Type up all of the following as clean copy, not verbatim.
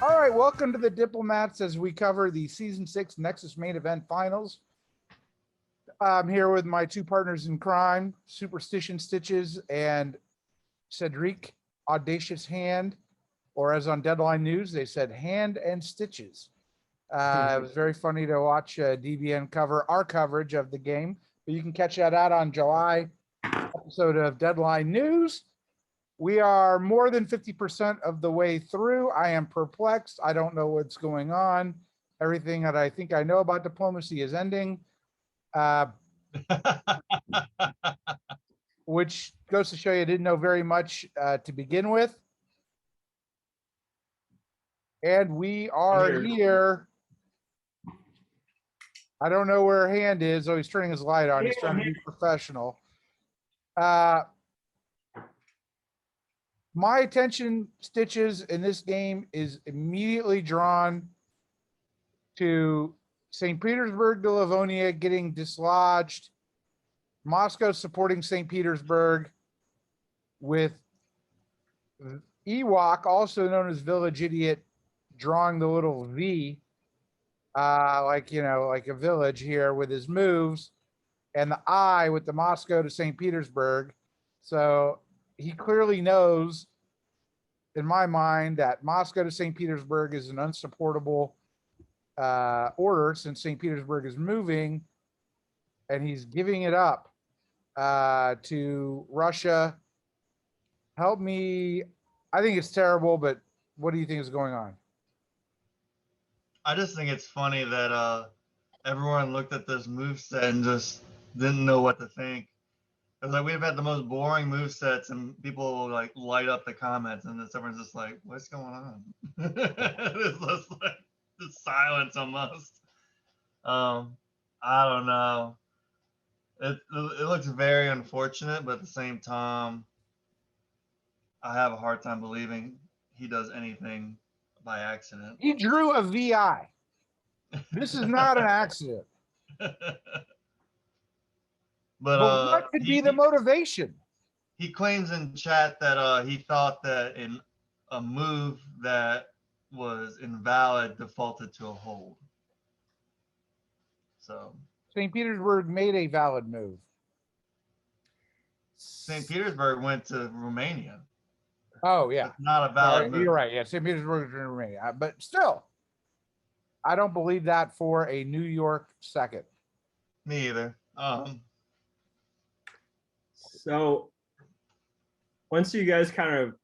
All right, welcome to the Diplomats as we cover the Season 6 Nexus main event finals. I'm here with my two partners in crime, Superstition Stitches and Cedric Audacious Hand, or as on Deadline News, they said Hand and Stitches. It was very funny to watch DBN cover our coverage of the game, but you can catch that out on July episode of Deadline News. We are more than 50% of the way through. I am perplexed. I don't know what's going on. Everything that I think I know about diplomacy is ending, which goes to show you I didn't know very much to begin with. And we are here. I don't know where Hand is. Oh, he's turning his light on. He's trying to be professional. My attention, Stitches, in this game is immediately drawn to St. Petersburg to Livonia getting dislodged, Moscow supporting St. Petersburg with Ewok, also known as Village Idiot, drawing the little V, like a village here with his moves, and the I with the Moscow to St. Petersburg. So he clearly knows, in my mind, that Moscow to St. Petersburg is an unsupportable order since St. Petersburg is moving, and he's giving it up to Russia. Help me. I think it's terrible, but what do you think is going on? I just think it's funny that everyone looked at this moveset and just didn't know what to think. It was like we've had the most boring move sets, and people like light up the comments, and then everyone's just like, "What's going on?" It's just like the silence almost. I don't know. It looks very unfortunate, but at the same time, I have a hard time believing he does anything by accident. He drew a VI. This is not an accident. But what could be the motivation? He claims in chat that he thought that in a move that was invalid defaulted to a hold. So St. Petersburg made a valid move. St. Petersburg went to Romania. Oh, yeah. It's not a valid move. You're right. Yeah, St. Petersburg is in Romania. But still, I don't believe that for a New York second. Me either. So once you guys kind of,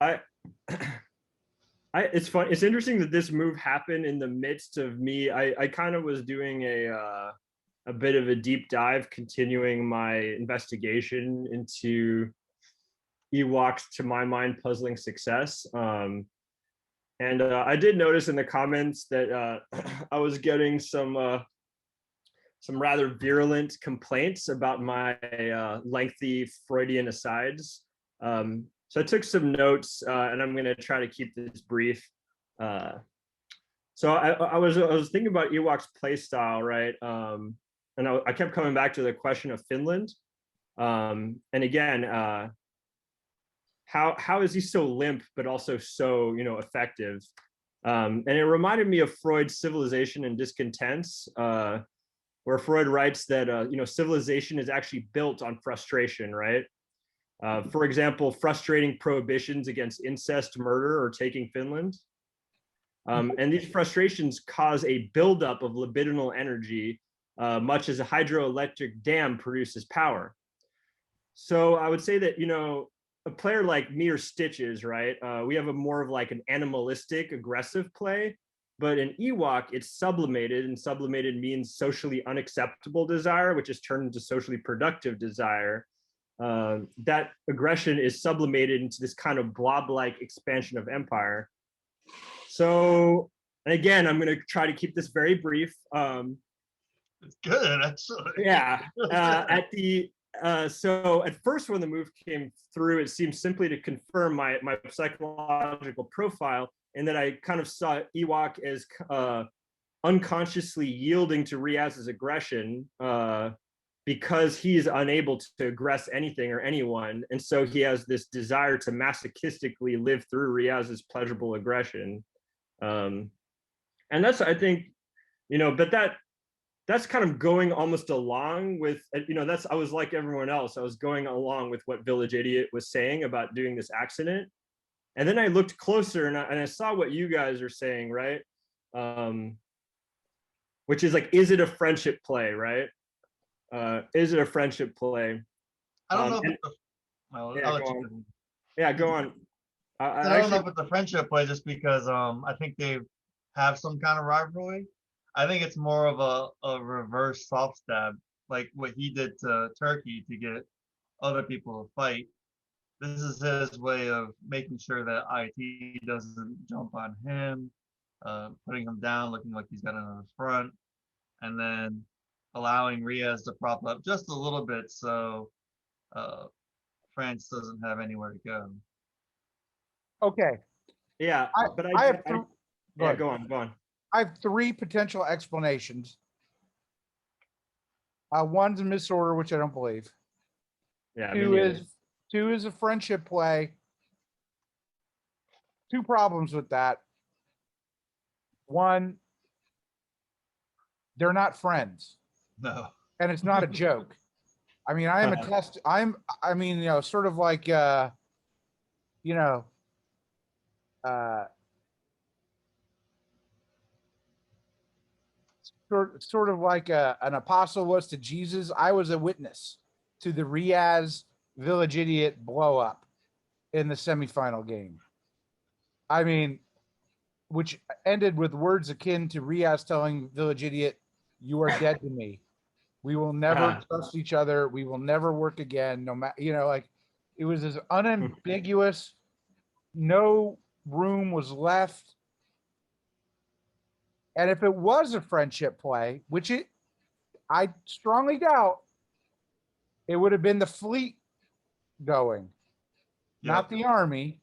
it's fun. It's interesting that this move happened in the midst of me. I kind of was doing a bit of a deep dive, continuing my investigation into Ewok's, to my mind, puzzling success. And I did notice in the comments that I was getting some rather virulent complaints about my lengthy Freudian asides. So I took some notes, and I'm going to try to keep this brief. So I was thinking about Ewok's play style, right? And I kept coming back to the question of Finland. And again, how is he so limp but also so effective? And it reminded me of Freud's Civilization and Discontents, where Freud writes that civilization is actually built on frustration, right? For example, frustrating prohibitions against incest, murder, or taking Finland. And these frustrations cause a buildup of libidinal energy, much as a hydroelectric dam produces power. So I would say that, a player like me or Stitches, right? We have a more of like an animalistic, aggressive play. But in Ewok, it's sublimated, and sublimated means socially unacceptable desire, which is turned into socially productive desire. That aggression is sublimated into this kind of blob-like expansion of empire. So, and again, I'm going to try to keep this very brief. It's good, actually. Yeah. So at first, when the move came through, it seemed simply to confirm my psychological profile, and that I kind of saw Ewok as unconsciously yielding to Riaz's aggression because he is unable to aggress anything or anyone. And so he has this desire to masochistically live through Riaz's pleasurable aggression. And that's, I think, but that's kind of going almost along with, I was like everyone else. I was going along with what Village Idiot was saying about doing this accident. And then I looked closer and I saw what you guys are saying, right? Which is like, is it a friendship play, right? Is it a friendship play? I don't know if And, it's well, yeah, I'll go let you on. finish. Yeah, go on. I don't know if it's a friendship play just because I think they have some kind of rivalry. I think it's more of a reverse soft stab, like what he did to Turkey to get other people to fight. This is his way of making sure that IT doesn't jump on him, putting him down, looking like he's got another front, and then allowing Riaz to prop up just a little bit so uh, France doesn't have anywhere to go. Okay. Yeah, I, but I have go ahead. go on. I have three potential explanations. One's a misorder, which I don't believe. Yeah, Two is a friendship play. Two problems with that. One, they're not friends, No. and it's not a joke. I mean, I mean, sort of like you know, uh sort of like an apostle was to Jesus. I was a witness to the Riaz Village Idiot blow up in the semifinal game. I mean, which ended with words akin to Riaz telling Village Idiot, "You are dead to me. We will never trust each other. We will never work again." No matter, like it was as unambiguous. No room was left. And if it was a friendship play, which I strongly doubt, it would have been the fleet going, not the army.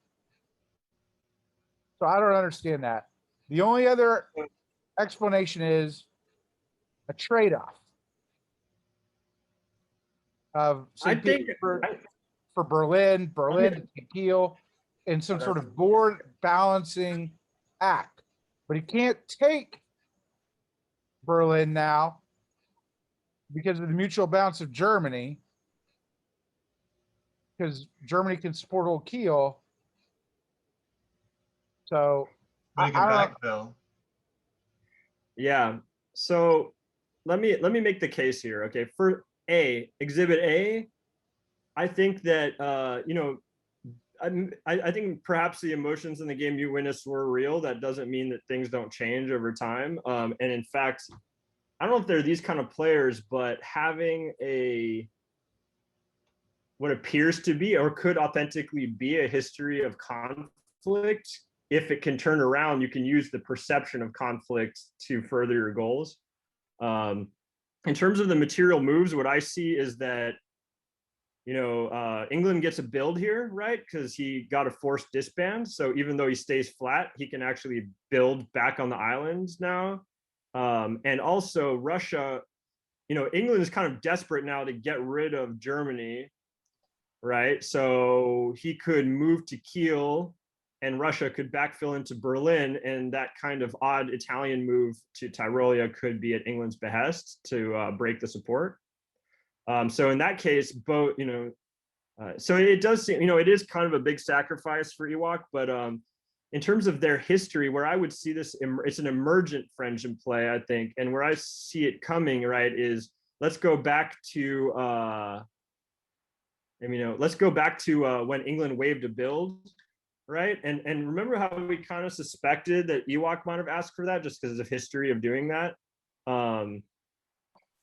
So I don't understand that. The only other explanation is a trade-off of I St. think Petersburg for Berlin to take Kiel in some sort of board balancing act. But he can't take Berlin now because of the mutual balance of Germany, because Germany can support old Kiel. So But he can backfill. Yeah. So let me make the case here. Okay. For Exhibit A, I think that I think perhaps the emotions in the game you witnessed were real. That doesn't mean that things don't change over time. And in fact, I don't know if they're these kind of players, but having what appears to be or could authentically be a history of conflict, if it can turn around, you can use the perception of conflict to further your goals. In terms of the material moves, what I see is that England gets a build here, right? Because he got a forced disband. So even though he stays flat, he can actually build back on the islands now. And also Russia, England is kind of desperate now to get rid of Germany, right? So he could move to Kiel and Russia could backfill into Berlin. And that kind of odd Italian move to Tyrolia could be at England's behest to break the support. So in that case, both, so it does seem, it is kind of a big sacrifice for Ewok, but in terms of their history, where I would see this, it's an emergent friendship play, I think. And where I see it coming, right, is let's go back to, let's go back to when England waived a build, right? And remember how we kind of suspected that Ewok might have asked for that just because of history of doing that. In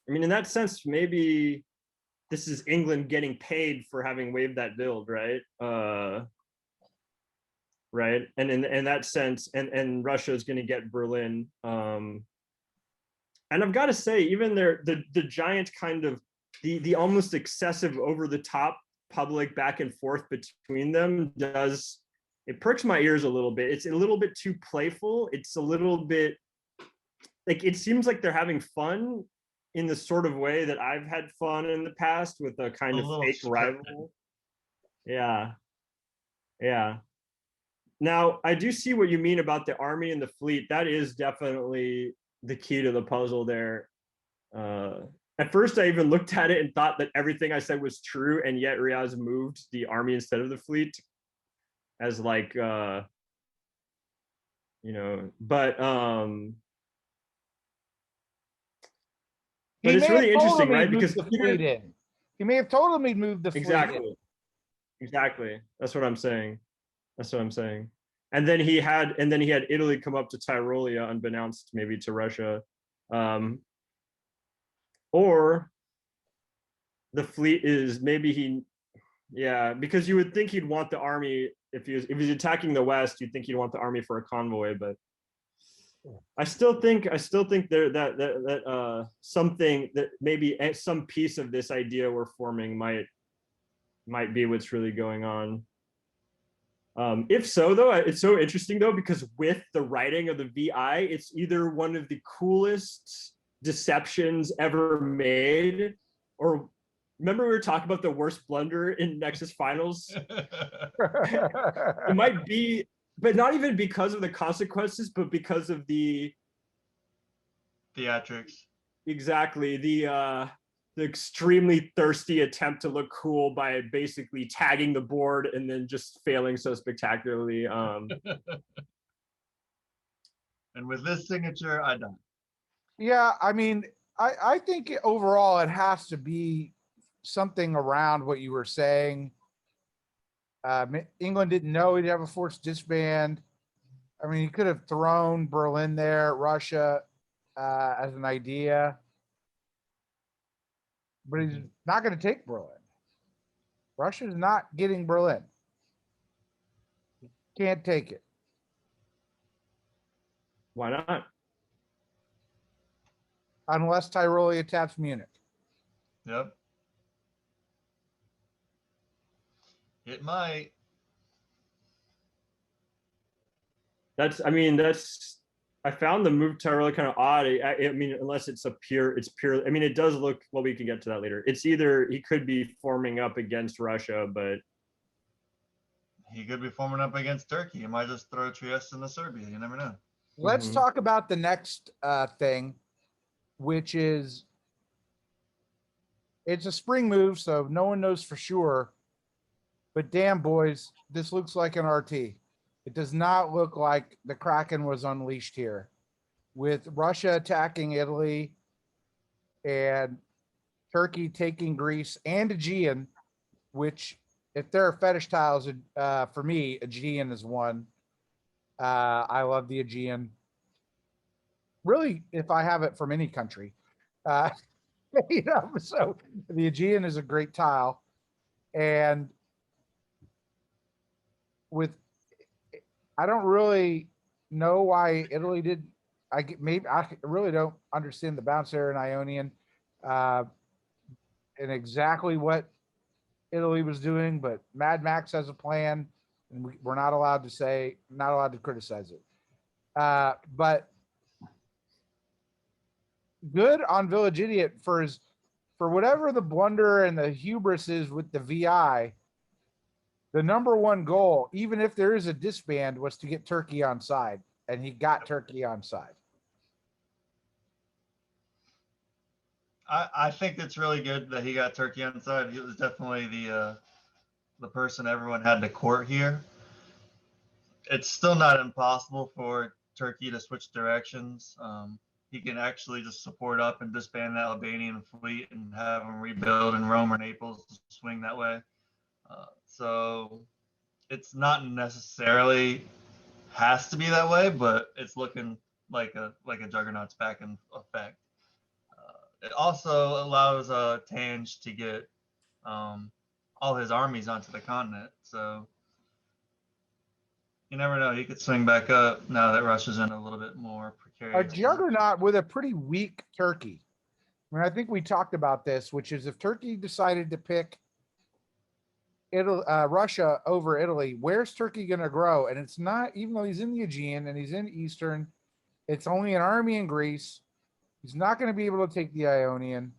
that sense, maybe this is England getting paid for having waived that build, right? Right, and in that sense, and Russia is going to get Berlin. And I've got to say, even the giant kind of the almost excessive over the top public back and forth between them it perks my ears a little bit. It's a little bit too playful. It's a little bit like it seems like they're having fun in the sort of way that I've had fun in the past with a kind of fake rival. Yeah. Now, I do see what you mean about the army and the fleet. That is definitely the key to the puzzle there. At first, I even looked at it and thought that everything I said was true, and yet Riaz moved the army instead of the fleet as like, but He it's may have really told interesting, him he'd right? moved Because the fleet in. He may have told him he'd moved the fleet in. Exactly. That's what I'm saying. And then he had Italy come up to Tyrolia, unbeknownst maybe to Russia, or the fleet is maybe because you would think he'd want the army if he's attacking the West, you'd think he'd want the army for a convoy, but I still think there that something that maybe some piece of this idea we're forming might be what's really going on. If so, though, it's so interesting though, because with the writing of the VI, it's either one of the coolest deceptions ever made, or remember we were talking about the worst blunder in Nexus finals? It might be, but not even because of the consequences, but because of the theatrics. Exactly. The extremely thirsty attempt to look cool by basically tagging the board and then just failing so spectacularly. And with this signature, I don't. Yeah, I mean, I think overall it has to be something around what you were saying. England didn't know he'd have a forced disband. I mean, he could have thrown Berlin there, Russia, as an idea, but he's not going to take Berlin. Russia's not getting Berlin. Can't take it. Why not? Unless Tyrolia taps Munich. Yep. It might. I found the move Tyrolia kind of odd. I mean, unless it's pure, I mean, it does look, well, we can get to that later. It's either he could be forming up against Russia, but he could be forming up against Turkey. He might just throw Trieste into Serbia. You never know. Let's talk about the next thing, which is it's a spring move, so no one knows for sure. But damn, boys, this looks like an RT. It does not look like the Kraken was unleashed here. With Russia attacking Italy and Turkey taking Greece and Aegean, which, if there are fetish tiles, for me, Aegean is one. I love the Aegean. Really, if I have it from any country. So the Aegean is a great tile. And I don't really know why Italy did. I really don't understand the bounce there in Ionian, and exactly what Italy was doing. But Mad Max has a plan, and we're not allowed to criticize it. But good on Village Idiot for whatever the blunder and the hubris is with the VI. The number one goal, even if there is a disband, was to get Turkey on side, and he got Turkey on side. I think it's really good that he got Turkey on side. He was definitely the person everyone had to court here. It's still not impossible for Turkey to switch directions. He can actually just support up and disband the Albanian fleet and have them rebuild in Rome or Naples to swing that way. So it's not necessarily has to be that way, but it's looking like a juggernaut's back in effect. It also allows Tange to get all his armies onto the continent. So you never know. He could swing back up now that Russia's in a little bit more precarious. A juggernaut with a pretty weak Turkey. I mean, I think we talked about this, which is if Turkey decided to pick Russia over Italy, where's Turkey going to grow? And it's not, even though he's in the Aegean and he's in Eastern, it's only an army in Greece. He's not going to be able to take the Ionian.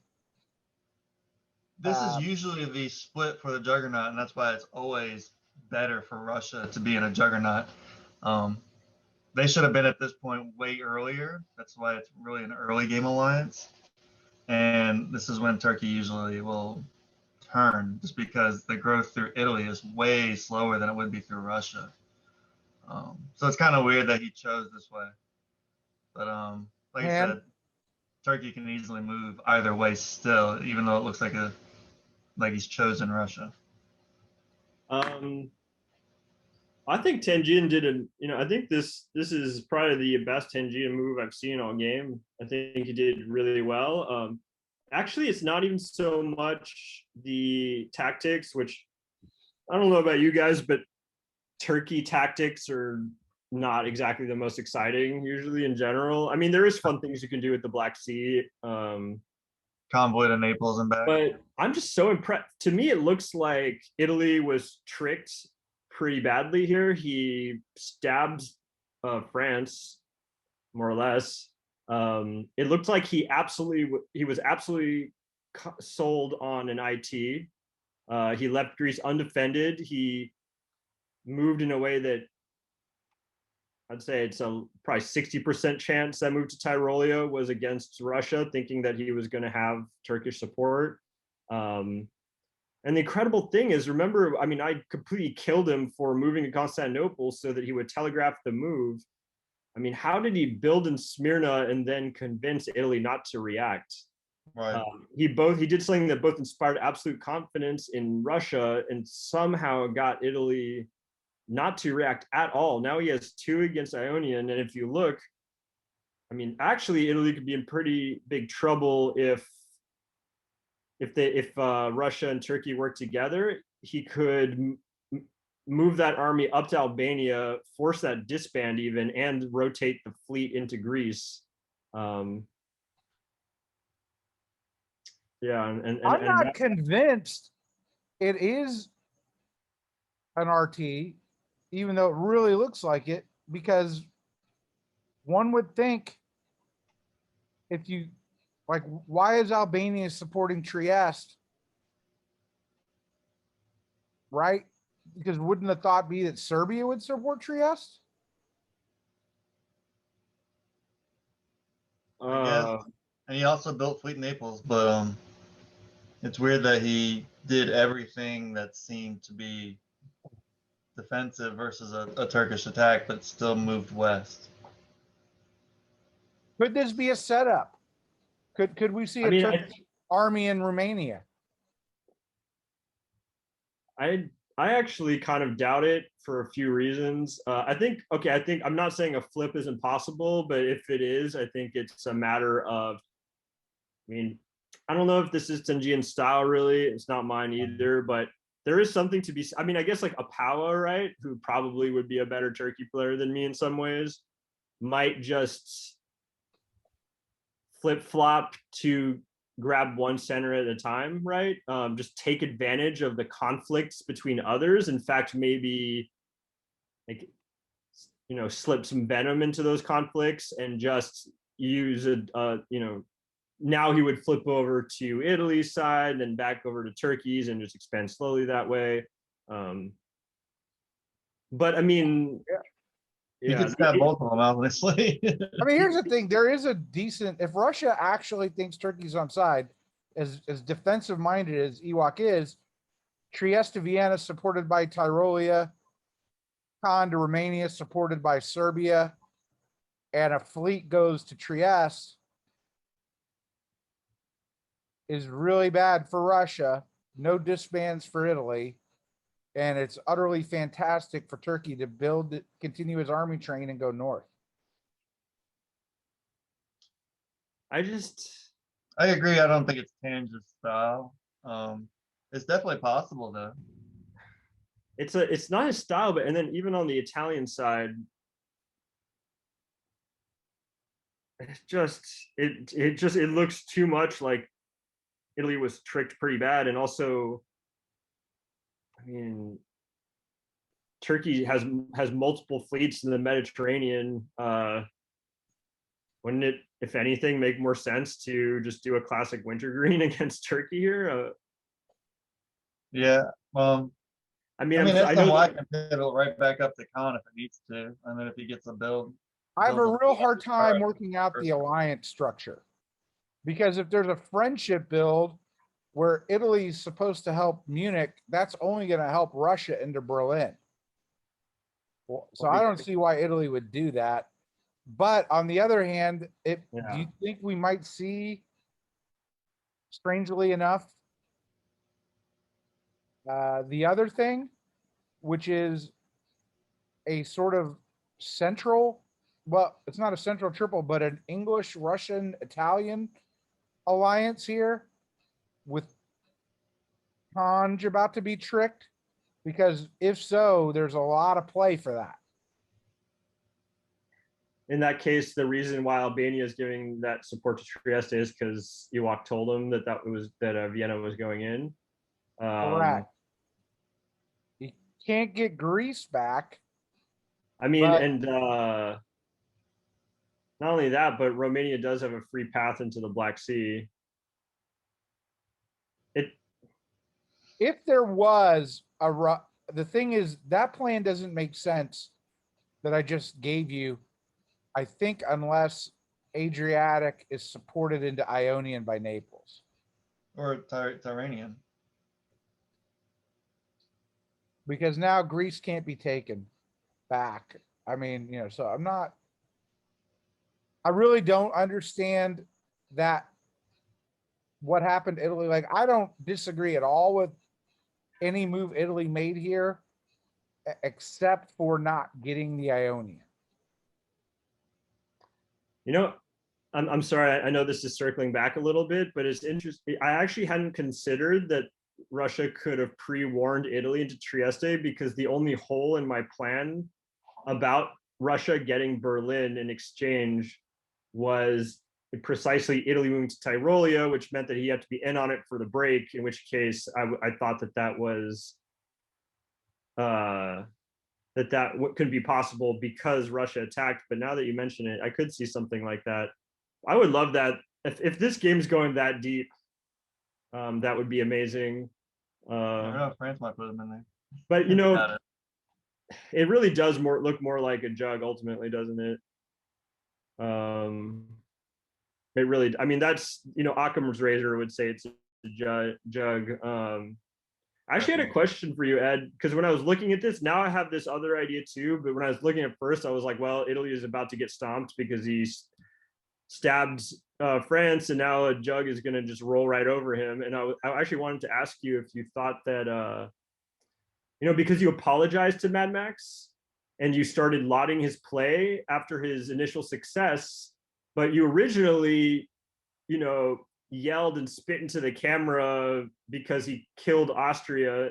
This is usually the split for the juggernaut, and that's why it's always better for Russia to be in a juggernaut. They should have been at this point way earlier. That's why it's really an early game alliance. And this is when Turkey usually will turn, just because the growth through Italy is way slower than it would be through Russia. So it's kind of weird that he chose this way. But like I said, Turkey can easily move either way still, even though it looks like he's chosen Russia. I think Tenjin did I think this is probably the best Tenjin move I've seen all game. I think he did really well. Actually, it's not even so much the tactics, which I don't know about you guys, but Turkey tactics are not exactly the most exciting usually in general. I mean, there is fun things you can do with the Black Sea. Convoy to Naples and back. But I'm just so impressed. To me, it looks like Italy was tricked pretty badly here. He stabbed France, more or less. It looked like he was absolutely sold on an IT. He left Greece undefended. He moved in a way that I'd say it's a probably 60% chance that move to Tyrolia was against Russia, thinking that he was going to have Turkish support. And the incredible thing is, remember, I mean, I completely killed him for moving to Constantinople so that he would telegraph the move. I mean, how did he build in Smyrna and then convince Italy not to react? Right. He did something that both inspired absolute confidence in Russia and somehow got Italy not to react at all. Now he has 2 against Ionian, and if you look, I mean, actually, Italy could be in pretty big trouble if Russia and Turkey work together. He could move that army up to Albania, force that disband even, and rotate the fleet into Greece. Yeah, and I'm not convinced it is an RT, even though it really looks like it, because one would think if you like, why is Albania supporting Trieste? Right? Because wouldn't the thought be that Serbia would support Trieste? And he also built fleet in Naples, but it's weird that he did everything that seemed to be defensive versus a Turkish attack, but still moved west. Could this be a setup? Could we see a Turkish army in Romania? I actually kind of doubt it for a few reasons. I think I'm not saying a flip is impossible, but if it is, I think it's a matter of, I mean, I don't know if this is Tenjian's style really. It's not mine either, but there is something to be, I mean, I guess like Apawa, right, who probably would be a better Turkey player than me in some ways, might just flip-flop to grab one center at a time, right? Just take advantage of the conflicts between others. In fact, maybe like, slip some venom into those conflicts and just use now he would flip over to Italy's side, then back over to Turkey's and just expand slowly that way. But I mean, you could stab both of them, honestly. I mean, here's the thing: there is a decent. If Russia actually thinks Turkey's on side, as defensive-minded as Ewok is, Trieste to Vienna supported by Tyrolia, Khan to Romania supported by Serbia, and a fleet goes to Trieste, is really bad for Russia. No disbands for Italy. And it's utterly fantastic for Turkey to continue his army train and go north. I agree. I don't think it's Tange's style. It's definitely possible though. It's not his style, but and then even on the Italian side, it looks too much like Italy was tricked pretty bad. And also, I mean, Turkey has multiple fleets in the Mediterranean. Wouldn't it, if anything, make more sense to just do a classic wintergreen against Turkey here? Yeah. I I mean, I mean, I know SNY that, can pivot right back up to Khan if it needs to. I mean, if he gets a build. I have a builds real hard time Alright. working out the alliance structure. Because if there's a friendship build where Italy's supposed to help Munich, that's only going to help Russia into Berlin. Well, so I don't see why Italy would do that. But on the other hand, do you think we might see, strangely enough, the other thing, which is a sort of central, well, it's not a central triple, but an English, Russian, Italian alliance here with Kanj about to be tricked? Because if so, there's a lot of play for that. in that case, the reason why Albania is giving that support to Trieste is because Ewok told them that Vienna was going in. Correct. You can't get Greece back. I mean, but and not only that, but Romania does have a free path into the Black Sea. If there was the thing is that plan doesn't make sense that I just gave you. I think unless Adriatic is supported into Ionian by Naples. Or Tyranian. Because now Greece can't be taken back. I mean, so I really don't understand that what happened to Italy. Like, I don't disagree at all with any move Italy made here, except for not getting the Ionian. I'm sorry, I know this is circling back a little bit, but it's interesting. I actually hadn't considered that Russia could have pre-warned Italy into Trieste, because the only hole in my plan about Russia getting Berlin in exchange was precisely Italy moving to Tyrolia, which meant that he had to be in on it for the break, in which case I thought that was that couldn't be possible because Russia attacked. But now that you mention it, I could see something like that. I would love that. If this game's going that deep, that would be amazing. I don't know if France might put them in there. But it really does look more like a jug ultimately, doesn't it? It really, I mean, that's, Occam's razor would say it's a jug. I actually had a question for you, Ed, because when I was looking at this, now I have this other idea too. But when I was looking at first, I was like, well, Italy is about to get stomped because he stabbed France, and now a jug is going to just roll right over him. And I actually wanted to ask you if you thought that, because you apologized to Mad Max and you started lauding his play after his initial success, but you originally, yelled and spit into the camera because he killed Austria,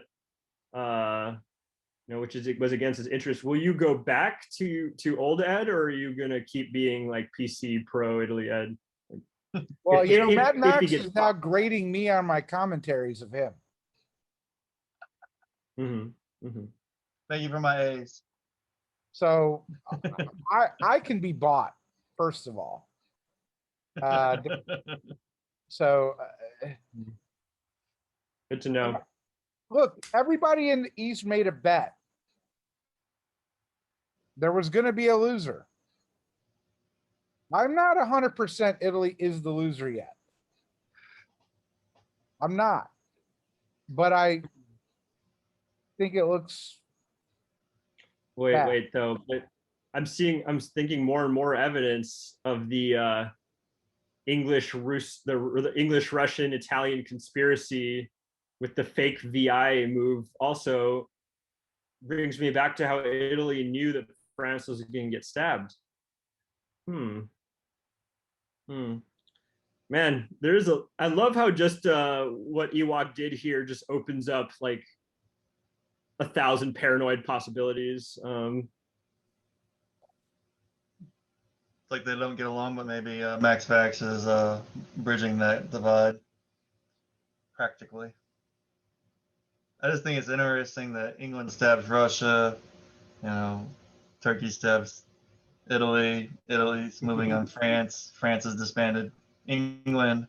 which was against his interest. Will you go back to old Ed, or are you gonna keep being like PC pro Italy Ed? Well, Mad Max is now grading me on my commentaries of him. Mm-hmm. Mm-hmm. Thank you for my A's. So I can be bought, first of all. So good to know. Look, everybody in the East made a bet. There was going to be a loser. I'm not 100% Italy is the loser yet. I'm not. But I think it looks bad. Wait though. But I'm thinking more and more evidence of the the English Russian Italian conspiracy with the fake VI move also brings me back to how Italy knew that France was going to get stabbed. Man, I love how just what Ewok did here just opens up like 1,000 paranoid possibilities. Like they don't get along, but maybe Max Fax is bridging that divide practically. I just think it's interesting that England stabs Russia, Turkey stabs Italy, Italy's moving on France, France is disbanded England.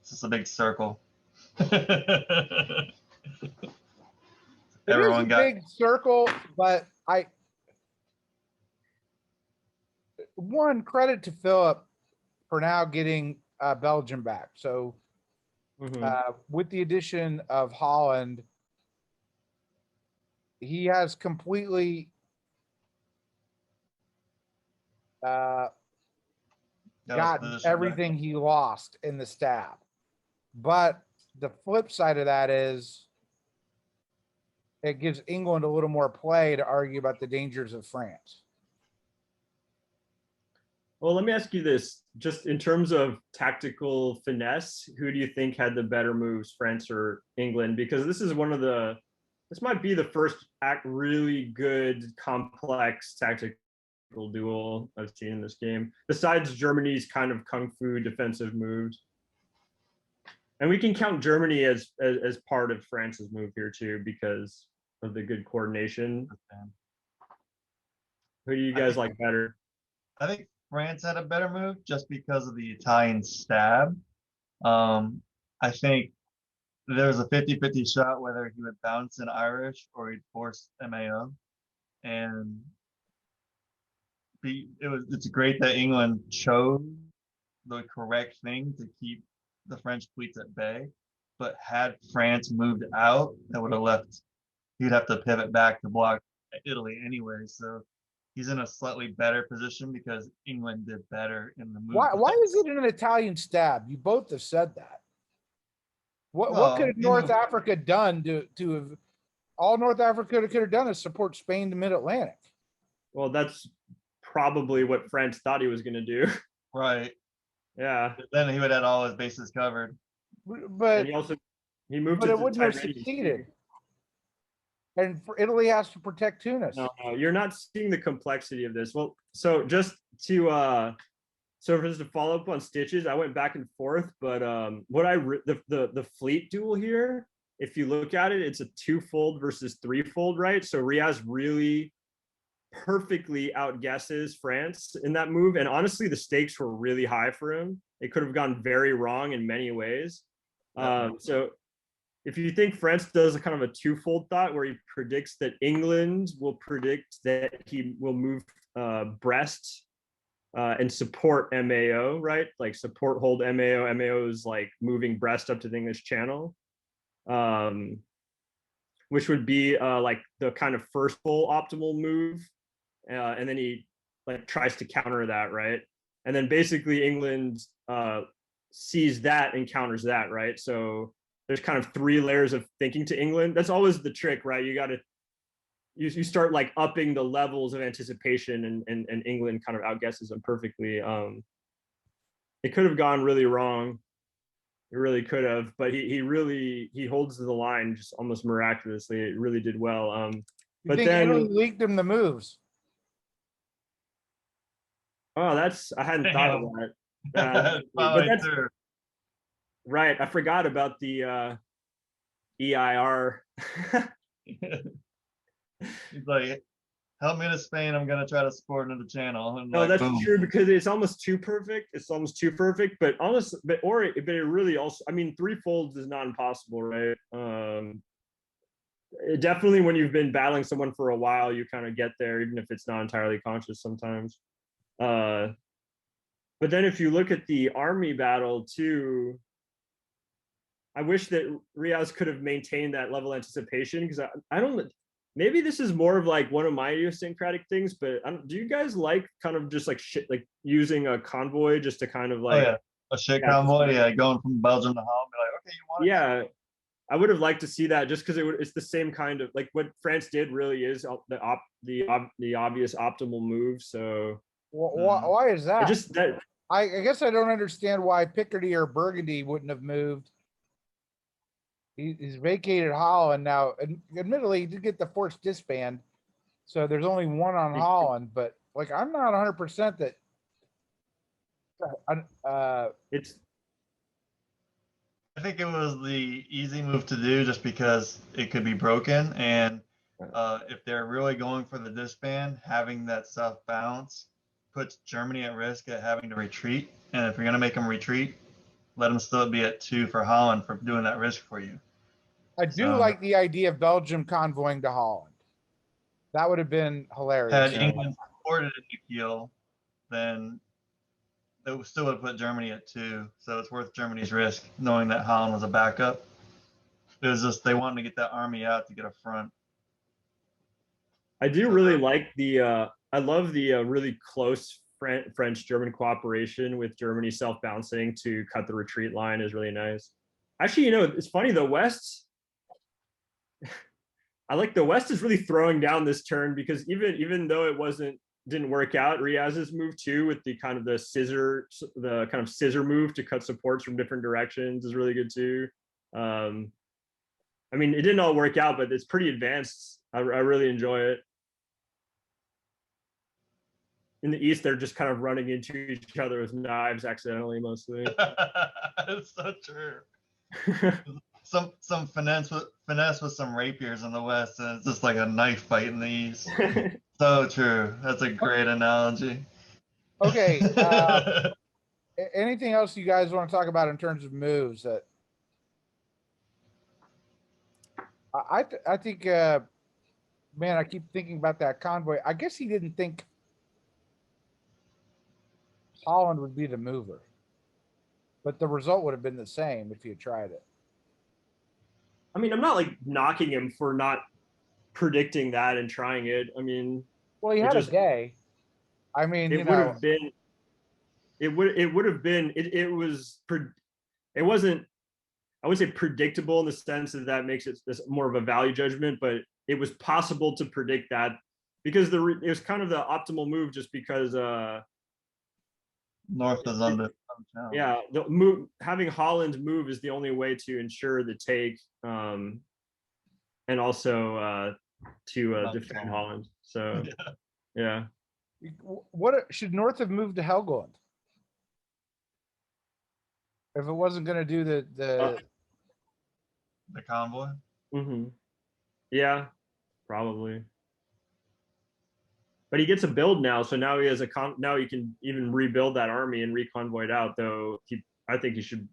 It's just a big circle. It is a everyone got. big circle, but one credit to Philip for now getting Belgium back. So with the addition of Holland, he has completely gotten everything he lost in the stab. But the flip side of that is it gives England a little more play to argue about the dangers of France. Well, let me ask you this, just in terms of tactical finesse, who do you think had the better moves, France or England? Because this might be the first really good, complex tactical duel I've seen in this game, besides Germany's kind of kung fu defensive moves. And we can count Germany as part of France's move here too, because of the good coordination. Who do you guys like better? I think France had a better move just because of the Italian stab. I think there was a 50-50 shot whether he would bounce in Irish or he'd force MAO. And it's great that England chose the correct thing to keep the French fleets at bay. But had France moved out, that would have left, he'd have to pivot back to block Italy anyway. So he's in a slightly better position because England did better in the move. Why is it an Italian stab? You both have said that. What could North Africa done to have all North Africa could have done is support Spain to mid-Atlantic? Well, that's probably what France thought he was going to do. Right. Yeah. But then he would have all his bases covered. But he moved, but it wouldn't have succeeded. And Italy has to protect Tunis. No, you're not seeing the complexity of this. Well, so just to follow up on Stitches, I went back and forth, but the fleet duel here, if you look at it, it's a twofold versus threefold, right? So Riaz really perfectly outguesses France in that move, and honestly, the stakes were really high for him. It could have gone very wrong in many ways. So if you think France does a kind of a twofold thought where he predicts that England will predict that he will move Brest and support MAO, right? Like support hold MAO. MAO is like moving Brest up to the English Channel, which would be like the kind of first full optimal move. And then he like tries to counter that, right? And then basically England sees that and counters that, right? So there's kind of three layers of thinking to England. That's always the trick, right? You start like upping the levels of anticipation, and England kind of outguesses them perfectly. It could have gone really wrong. It really could have, but he holds the line just almost miraculously. It really did well. But then Italy leaked him the moves. Oh, I hadn't thought of that. But that's true. Right. I forgot about the EIR. He's like, help me to Spain. I'm going to try to support another channel. And no, like, that's boom. True, because it's almost too perfect. But honestly, but it really also, I mean, three folds is not impossible, right? Definitely when you've been battling someone for a while, you kind of get there, even if it's not entirely conscious sometimes. But then if you look at the army battle too, I wish that Riaz could have maintained that level of anticipation, because I don't, maybe this is more of like one of my idiosyncratic things, but do you guys like kind of just like shit, like using a convoy just to kind of like a shit convoy, going from Belgium to Holland, be like, okay, you want it? Yeah, I would have liked to see that, just because it's the same kind of like what France did really is the obvious optimal move. So why is that? I guess I don't understand why Picardy or Burgundy wouldn't have moved. He's vacated Holland now. Admittedly, he did get the forced disband, so there's only one on Holland. But like, I'm not 100% that. I think it was the easy move to do, just because it could be broken, and if they're really going for the disband, having that stuff bounce puts Germany at risk at having to retreat. And if you're going to make them retreat, let them still be at 2 for Holland for doing that risk for you. I do So- like the idea of Belgium convoying to Holland. That would have been hilarious. Had England supported a new deal, then it still would put Germany at 2. So it's worth Germany's risk, knowing that Holland was a backup. It was just they wanted to get that army out to get a front. I do really like the I love the really close French-German cooperation with Germany self-bouncing to cut the retreat line is really nice. Actually, it's funny, the West, I like the West is really throwing down this turn because even though it didn't work out, Riaz's move too with the kind of scissor move to cut supports from different directions is really good too. I mean, it didn't all work out, but it's pretty advanced. I really enjoy it. In the East, they're just kind of running into each other with knives accidentally, mostly. It's so true. some finesse with some rapiers in the West, and it's just like a knife fight in the East. So true. That's a great analogy. Okay. Anything else you guys want to talk about in terms of moves that I think, man, I keep thinking about that convoy. I guess he didn't think Holland would be the mover, but the result would have been the same if he had tried it. I mean, I'm not like knocking him for not predicting that and trying it. I mean, well, he had a day. I mean, it would have been. It would have been. It wasn't. I would say predictable in the sense that makes it this more of a value judgment, but it was possible to predict that because it was kind of the optimal move just because North is under. Yeah, the move having Holland move is the only way to ensure the take, and also to defend Holland. So yeah. What should North have moved to Helgoland if it wasn't going to do the convoy? Mm-hmm. Yeah, probably. But he gets a build now, so now he has now he can even rebuild that army and reconvoy it out. Though I think he should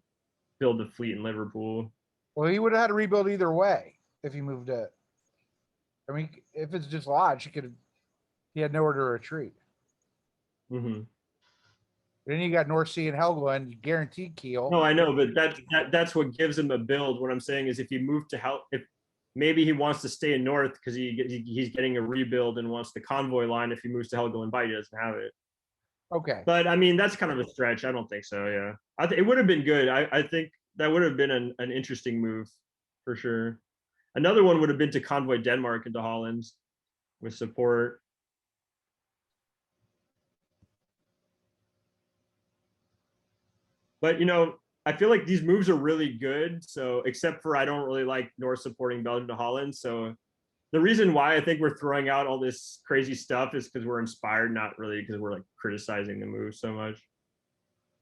build the fleet in Liverpool. Well, he would have had to rebuild either way if he moved it. I mean, if it's just lodge, he had nowhere to retreat. Mm-hmm. Then you got North Sea and Helgoland, guaranteed Kiel. No, I know, but that's what gives him a build. What I'm saying is, if he moved to if maybe he wants to stay in North because he's getting a rebuild and wants the convoy line. If he moves to Helgoland, but he doesn't have it. Okay, but I mean that's kind of a stretch. I don't think so. Yeah, it would have been good. I think that would have been an interesting move for sure. Another one would have been to convoy Denmark into Holland with support. But I feel like these moves are really good. So except for I don't really like North supporting Belgium to Holland. So the reason why I think we're throwing out all this crazy stuff is because we're inspired, not really because we're like criticizing the move so much.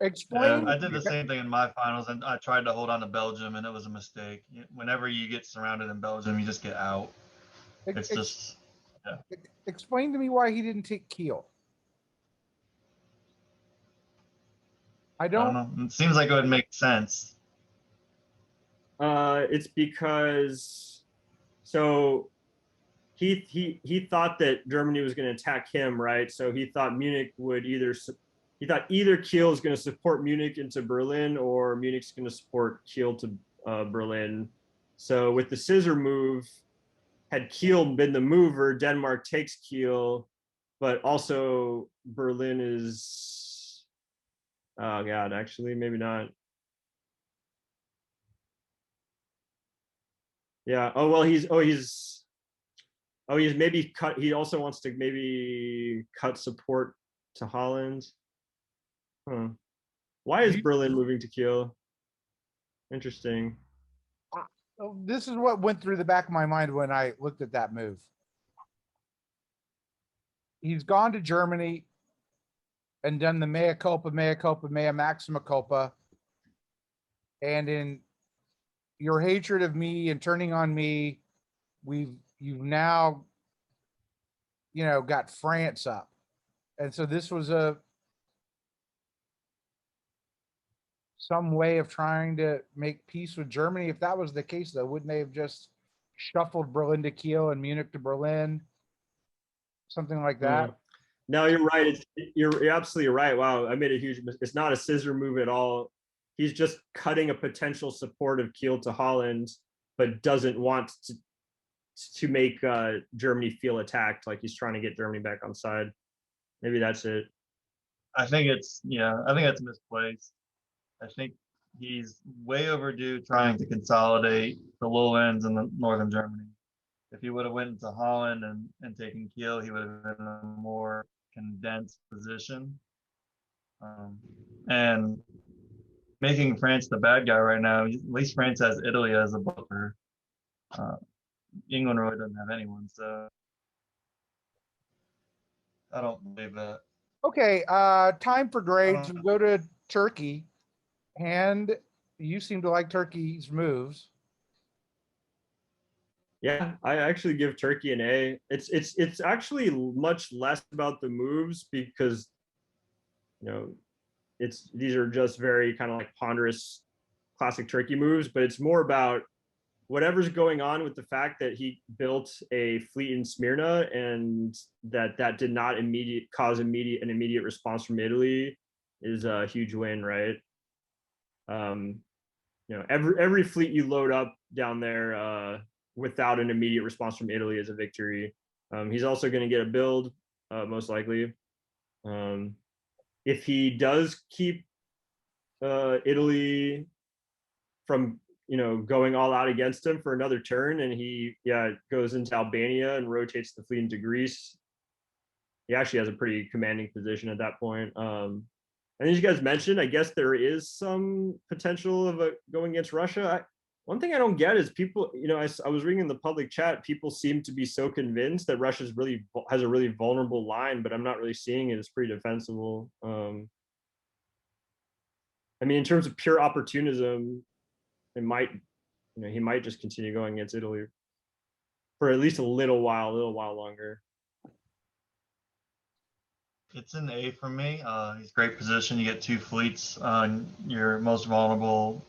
explain. I did the same thing in my finals, and I tried to hold on to Belgium, and it was a mistake. Whenever you get surrounded in Belgium, you just get out. It's just. Yeah. Explain to me why he didn't take Kiel. I don't know. It seems like it would make sense. It's because he thought that Germany was going to attack him, right? So he thought Munich would either Kiel is going to support Munich into Berlin, or Munich's going to support Kiel to Berlin. So with the scissor move, had Kiel been the mover, Denmark takes Kiel, but also Berlin is, oh God, actually maybe not. Yeah. He's maybe cut. He also wants to maybe cut support to Holland. Huh. Why is Berlin moving to Kiel? Interesting. This is what went through the back of my mind when I looked at that move. He's gone to Germany and done the mea culpa, mea maxima culpa. And in your hatred of me and turning on me, you've now, got France up. And so this was some way of trying to make peace with Germany? If that was the case, though, wouldn't they have just shuffled Berlin to Kiel and Munich to Berlin? Something like that. No, you're right. You're absolutely right. Wow, I made a huge. It's not a scissor move at all. He's just cutting a potential support of Kiel to Holland, but doesn't want to make Germany feel attacked. Like he's trying to get Germany back on side. Maybe that's it. I think it's misplaced. I think he's way overdue trying to consolidate the lowlands in the northern Germany. If he would have went into Holland and taken Kiel, he would have been in a more condensed position. And making France the bad guy right now, at least France has Italy as a buffer. England really doesn't have anyone, so I don't believe that. Okay, time for grades. We'll go to Turkey. And you seem to like Turkey's moves. Yeah, I actually give Turkey an A. It's actually much less about the moves because these are just very kind of like ponderous classic Turkey moves, but it's more about whatever's going on with the fact that he built a fleet in Smyrna and that did not cause an immediate response from Italy is a huge win, right? Every fleet you load up down there without an immediate response from Italy is a victory. He's also going to get a build, most likely. If he does keep Italy from going all out against him for another turn, and he goes into Albania and rotates the fleet into Greece, he actually has a pretty commanding position at that point. And as you guys mentioned, I guess there is some potential of going against Russia. One thing I don't get is people, I was reading in the public chat, people seem to be so convinced that Russia has a really vulnerable line, but I'm not really seeing it as pretty defensible. I mean, in terms of pure opportunism, he might just continue going against Italy for at least a little while longer. It's an A for me. He's great position. You get two fleets on your most vulnerable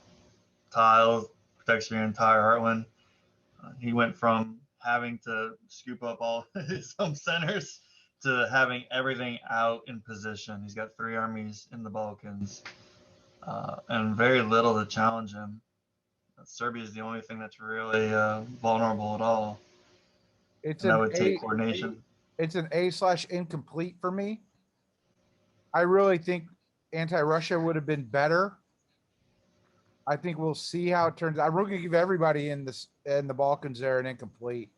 tiles, protects your entire heartland. He went from having to scoop up all his home centers to having everything out in position. He's got 3 armies in the Balkans and very little to challenge him. Serbia is the only thing that's really vulnerable at all. That would take coordination. It's an A/incomplete for me. I really think anti-Russia would have been better. I think we'll see how it turns out. I'm going to give everybody in the Balkans there an incomplete.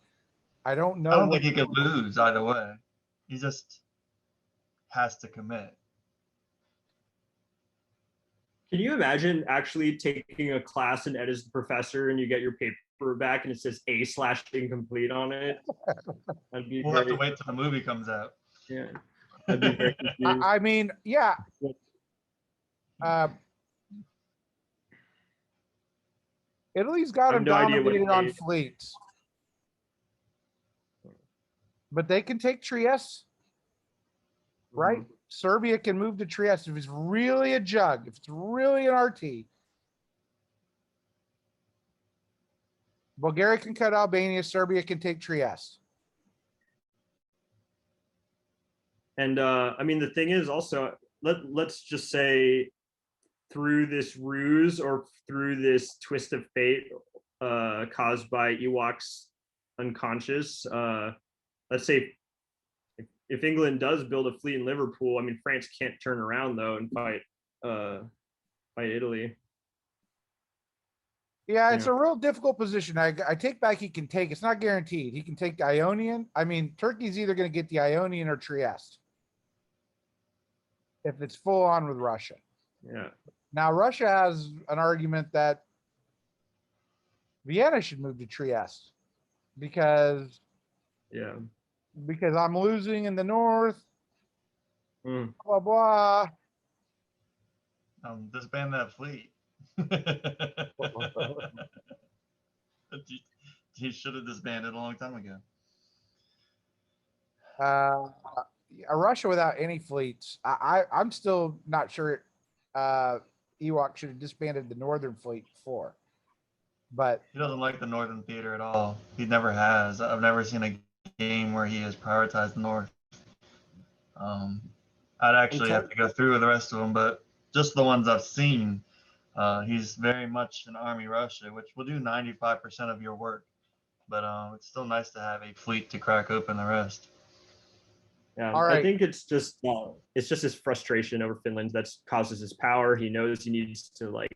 I don't know. I don't think he could lose either way. He just has to commit. Can you imagine actually taking a class in Ed as the professor and you get your paper back and it says A/incomplete on it? We'll have to wait till the movie comes out. Yeah. I'd be very confused. I mean, yeah. Italy's got them dominated on fleets. But they can take Trieste, right? Mm-hmm. Serbia can move to Trieste if it's really a jug, if it's really an RT. Bulgaria can cut Albania, Serbia can take Trieste. And I mean, the thing is also, let's just say through this ruse or through this twist of fate caused by Ewok's unconscious, let's say if England does build a fleet in Liverpool, I mean, France can't turn around though and fight Italy. Yeah, it's a real difficult position. I take back he can take. It's not guaranteed. He can take the Ionian. I mean, Turkey's either going to get the Ionian or Trieste if it's full on with Russia. Yeah. Now, Russia has an argument that Vienna should move to Trieste because I'm losing in the north. Blah blah. Disband that fleet. He should have disbanded a long time ago. Russia without any fleets. I'm still not sure Ewok should have disbanded the Northern Fleet before. But He doesn't like the Northern Theater at all. He never has. I've never seen a game where he has prioritized the North. I'd actually have to go through with the rest of them, but just the ones I've seen, he's very much an Army Russia, which will do 95% of your work. But it's still nice to have a fleet to crack open the rest. Yeah, All I right. think it's just his frustration over Finland that's causes his power. He knows he needs to like,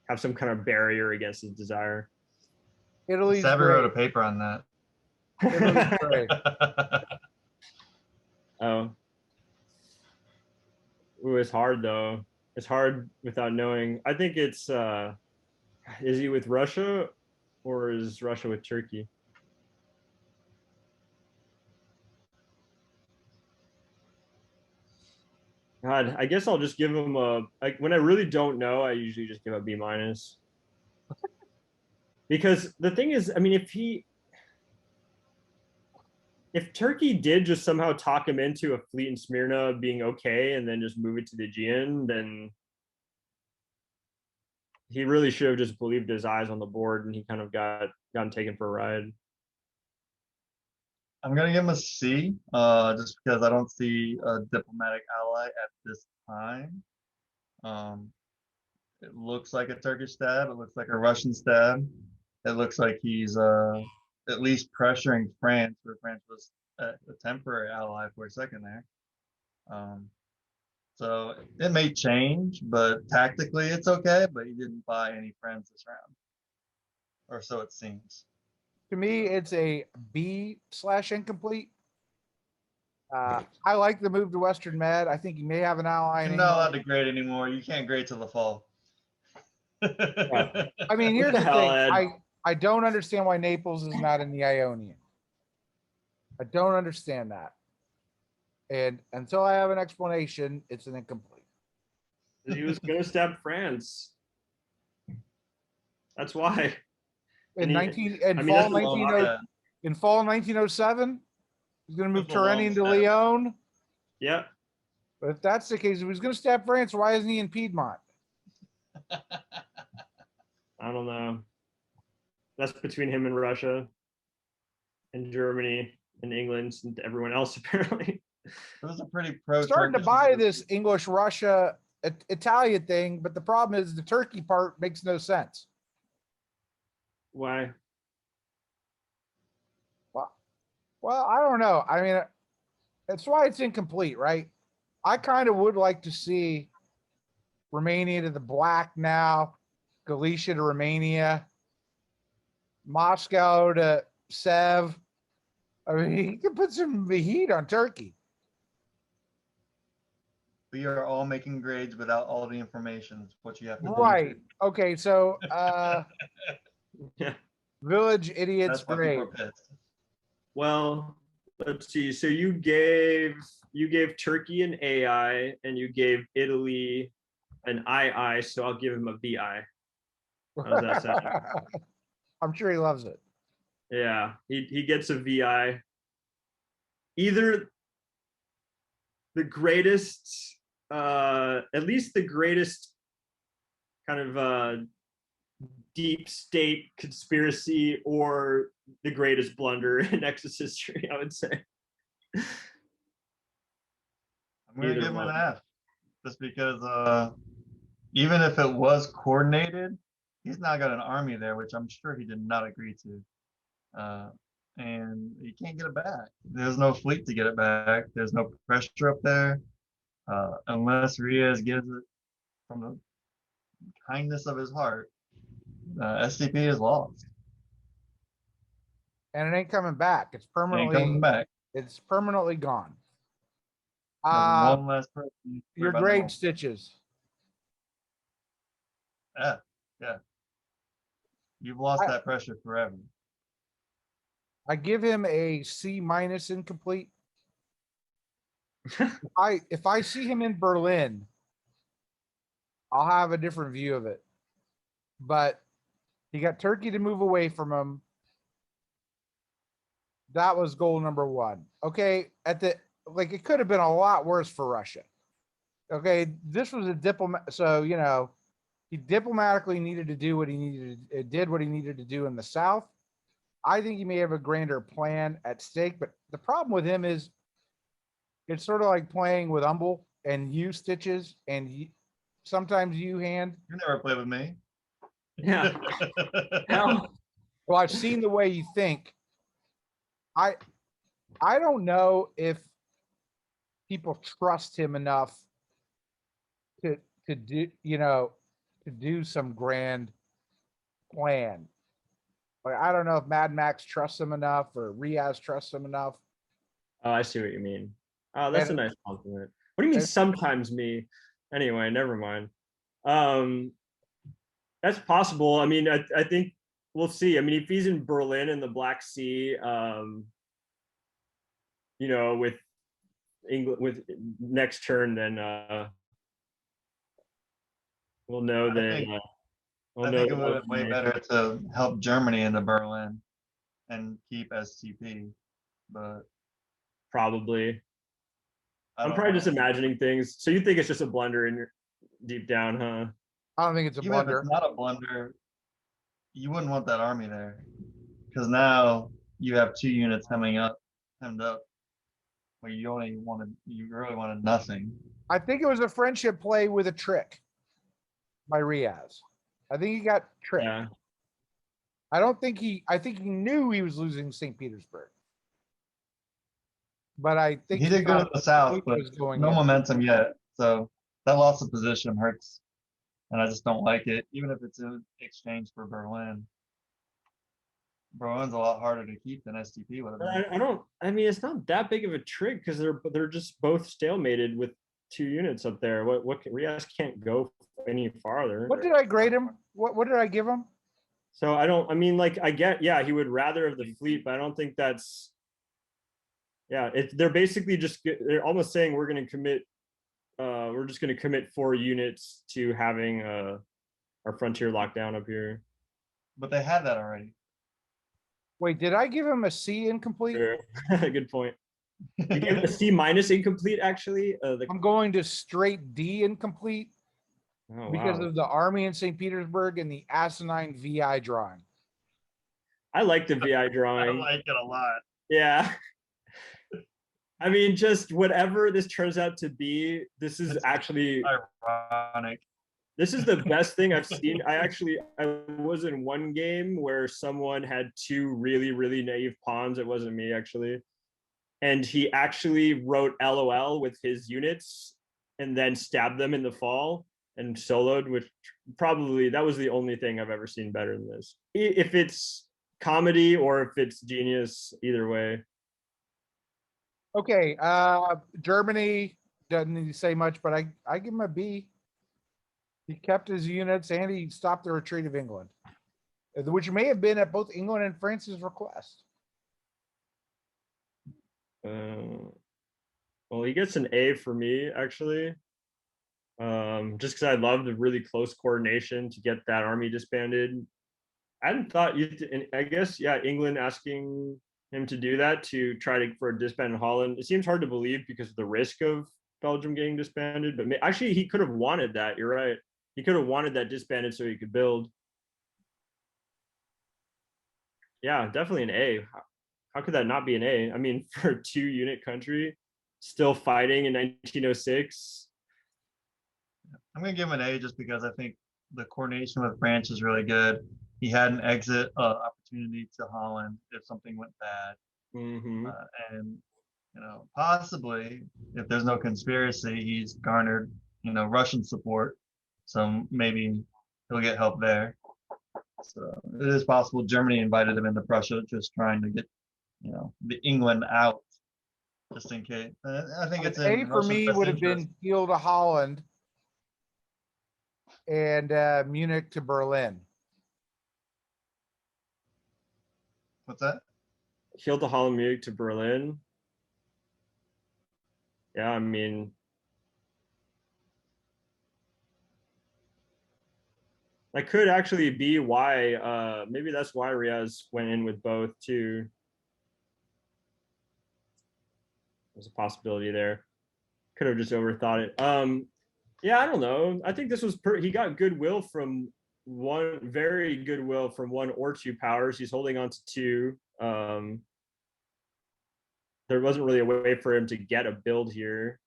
have some kind of barrier against his desire. Italy's Savvy wrote a great. paper on that. Italy's great. Oh, ooh, it's hard though. It's hard without knowing. I think it's is he with Russia or is Russia with Turkey? God, I guess I'll just give him when I really don't know, I usually just give a B minus. Because the thing is, I mean, if Turkey did just somehow talk him into a fleet in Smyrna being okay and then just move it to the Aegean, then he really should have just believed his eyes on the board and he kind of gotten taken for a ride. I'm gonna give him a C, just because I don't see a diplomatic ally at this time. It looks like a Turkish stab. It looks like a Russian stab. It looks like he's at least pressuring France, where France was a temporary ally for a second there. So it may change, but tactically it's okay. But he didn't buy any friends this round, or so it seems. To me, it's a B/incomplete. I like the move to Western Med. I think he may have an ally in You're not allowed England. to grade anymore. You can't grade till the fall. I mean, here's the the hell, thing. Ed? I don't understand why Naples is not in the Ionian. I don't understand that. And until I have an explanation, it's an incomplete. He was gonna stab France. That's why. In I mean, fall that's a long- in fall 1907, he's going to move That's a long Turenne into step. Lyon. Yeah. But if that's the case, if he's going to stab France, why isn't he in Piedmont? I don't know. That's between him and Russia and Germany and England and everyone else apparently. It was a pretty pro. Starting to buy this English Russia Italian thing, but the problem is the Turkey part makes no sense. Why? Well, I don't know. I mean, that's why it's incomplete, right? I kind of would like to see Romania to the black now, Galicia to Romania, Moscow to Sev. I mean, he could put some heat on Turkey. We are all making grades without all the information. It's what you have to do. Right. Okay, so Yeah. Village Idiots That's why people are grade. pissed. Well, let's see. So you gave Turkey an AI and you gave Italy an II, so I'll give him a VI. How's that sound? I'm sure he loves it. Yeah, he gets a VI. Either the greatest, at least the greatest kind of deep state conspiracy, or the greatest blunder in Nexus history, I would say. I'm gonna Either give him an one. F, just because even if it was coordinated, he's now got an army there, which I'm sure he did not agree to. And you can't get it back. There's no fleet to get it back. There's no pressure up there, unless Riaz gives it from the kindness of his heart. SCP is lost. And it ain't coming back. It's Ain't permanently coming back. it's permanently gone. There's one less person. Your grade stitches. Yeah, yeah. You've lost that pressure forever. I give him a C- incomplete. If I see him in Berlin, I'll have a different view of it. But he got Turkey to move away from him. That was goal number one. Okay, it could have been a lot worse for Russia. Okay, this was a diplomat. So, you know, he diplomatically needed to do what he needed, did what he needed to do in the South. I think he may have a grander plan at stake, but the problem with him is it's sort of like playing with Umble and you stitches and sometimes you hand. You never play with me. Yeah. Hell, Well, I've seen the way you think. I I don't know if people trust him enough to to do, you know, to do some grand plan. Like I don't know if Mad Max trusts him enough or Riaz trusts him enough. oh, I see what you mean. Oh, that's a And, nice compliment. What do you mean and sometimes me? Anyway, never mind. Um, that's possible. I mean, I think we'll see. I mean, if he's in Berlin in the Black Sea, you know, with England with next turn, then we'll know I that think we'll I know think it that would have been way better to help Germany into Berlin and keep STP, but probably. I I'm don't probably just know. imagining things. So you think it's just a blunder in your deep down, huh? I don't think it's a Even if blunder. it's not a blunder, you wouldn't want that army there because now you have 2 units hemmed up, where you really wanted nothing. I think it was a friendship play with a trick by Riaz. I think he got tricked. Yeah. I think he knew he was losing St. Petersburg. But I think He he did go to thought the the south, fleet but was going no in. momentum yet. So that loss of position hurts, and I just don't like it. Even if it's in exchange for Berlin, Berlin's a lot harder to keep than STP would have been. I don't. I mean, it's not that big of a trick because they're just both stalemated with 2 units up there. What Riaz can't go any farther. What did I grade him? What did I give him? So I don't. I mean, like I get. Yeah, he would rather have the fleet, but I don't think that's. Yeah, they're basically just they're almost saying we're going to commit. We're just going to commit 4 units to having our frontier lockdown up here. But they had that already. Wait, did I give him a C incomplete? Sure. Good point. You gave it a C minus incomplete, actually. I'm going to straight D incomplete Oh, because wow. of the army in St. Petersburg and the asinine VI drawing. I like the VI I drawing. like it a lot. Yeah. I mean, just whatever this turns out to be, this is It's actually ironic. this is the best thing I've seen. I was in one game where someone had 2 really, really naive pawns. It wasn't me actually. And he actually wrote LOL with his units and then stabbed them in the fall and soloed, which probably that was the only thing I've ever seen better than this. If it's comedy or if it's genius, either way. Okay, Germany doesn't need to say much, but I give him a B. He kept his units and he stopped the retreat of England, which may have been at both England and France's request. Well, he gets an A for me, actually. Just because I love the really close coordination to get that army disbanded. I hadn't thought I guess, yeah, England asking him to do that to try to for a disband in Holland. It seems hard to believe because of the risk of Belgium getting disbanded, but actually he could have wanted that. You're right. He could have wanted that disbanded so he could build. Yeah, definitely an A. How could that not be an A? I mean, for a 2-unit country still fighting in 1906. I'm gonna give him an A just because I think the coordination with France is really good. He had an exit opportunity to Holland if something went bad, Mm-hmm. and possibly if there's no conspiracy, he's garnered Russian support, so maybe he'll get help there. So it is possible Germany invited him into Prussia, just trying to get the England out, just in case. I think it's A in for Russia's me best would have interest. been Kiel to Holland and Munich to Berlin. What's that? Kiel to Holland, Munich to Berlin. Yeah, I mean, that could actually be why. Maybe that's why Riaz went in with both too. There's a possibility there. Could have just overthought it. Yeah, I don't know. I think this was he got goodwill from very goodwill from one or two powers. He's holding on to two. There wasn't really a way for him to get a build here.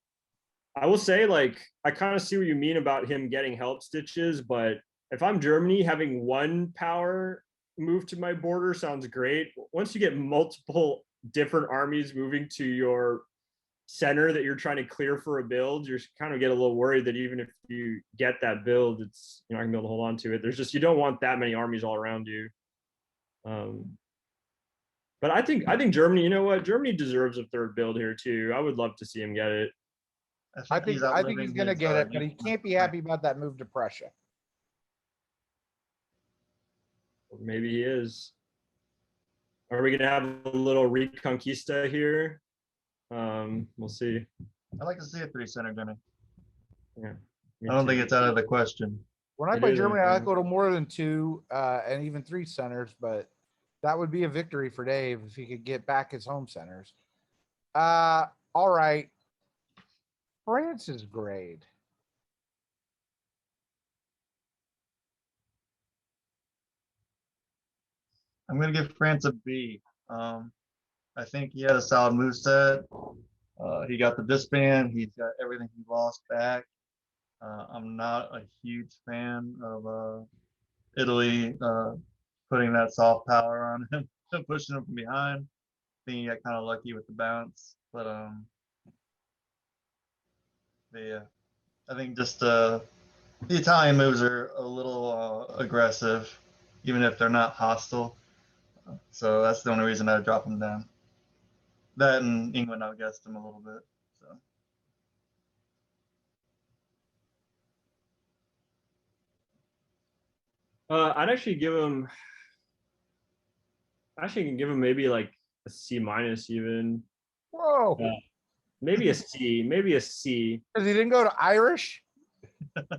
I will say, like, I kind of see what you mean about him getting help stitches, but if I'm Germany, having one power move to my border sounds great. Once you get multiple different armies moving to your center that you're trying to clear for a build, you're kind of get a little worried that even if you get that build, it's you're not gonna be able to hold on to it. There's just you don't want that many armies all around you. But I think Germany, you know what? Germany deserves a third build here too. I would love to see him get it. I think he's outliving gonna his, get it, but he youth. can't be happy about that move to Prussia. Or maybe he is. Are we gonna have a little Reconquista here? We'll see. I like to see a 3-center dinner. Yeah. I don't think it's out of the question. When I It play is, Germany, I like okay. a little more than two and even three centers, but that would be a victory for Dave if he could get back his home centers. All right. France's grade. I'm gonna give France a B. I think he had a solid move set. He got the disband. He's got everything he lost back. I'm not a huge fan of Italy putting that soft power on him, pushing him from behind. I think he got kind of lucky with the bounce, but yeah, I think just the Italian moves are a little aggressive, even if they're not hostile. So that's the only reason I drop him down. That and England outguessed him a little bit. So I'd actually give him. Actually, can give him maybe like a C minus even. Whoa. Maybe a C. Maybe a C. Because he didn't go to Irish.